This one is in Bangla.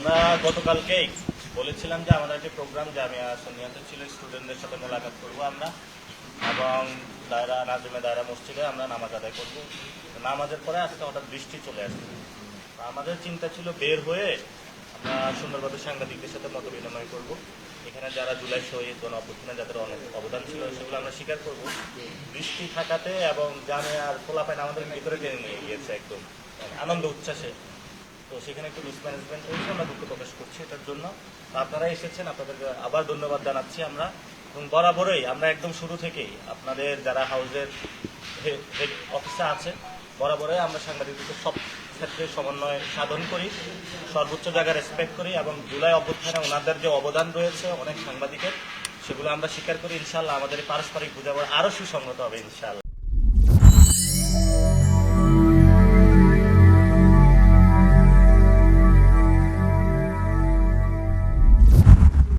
আমরা গতকালকেই বলেছিলাম যে আমাদের একটা প্রোগ্রাম জামিয়া সুন্নিয়াতে ছিল, স্টুডেন্টদের সাথে মোলাকাত করবো আমরা এবং নাজিমে দায়রা মসজিদে আমরা নামাজ আদায় করবো। নামাজের পরে আজকে হঠাৎ বৃষ্টি চলে আসবে। আমাদের চিন্তা ছিল বের হয়ে আমরা সুন্দরভাবে সাংবাদিকদের সাথে মত বিনিময় করবো। এখানে যারা জুলাই শহীদ গণ অভ্যুত্থানে যাদের অনেক অবদান ছিল সেগুলো আমরা স্বীকার করব। বৃষ্টি থাকাতে এবং জামিয়ার পোলাপাইন আমাদের ভিতরে টেনে নিয়ে গিয়েছে একদম আনন্দ উচ্ছ্বাসে। তো সেখানে একটু মিসম্যানেজমেন্ট হয়েছে, আমরা দুঃখ প্রকাশ করছি এটার জন্য। আপনারা এসেছেন, আপনাদেরকে আবার ধন্যবাদ জানাচ্ছি আমরা। এবং বরাবরই আমরা একদম শুরু থেকেই আপনাদের যারা হাউসের হেড অফিসে আছে বরাবরই আমরা সাংবাদিকদের সব ক্ষেত্রে সমন্বয় সাধন করি, সর্বোচ্চ জায়গায় রেসপেক্ট করি এবং জুলাই অভ্যুত্থানে ওনাদের যে অবদান রয়েছে অনেক সাংবাদিকের সেগুলো আমরা স্বীকার করি। ইনশাআল্লাহ আমাদের পারস্পরিক বোঝাপড়া আরও সুসংগত হবে ইনশাআল্লাহ।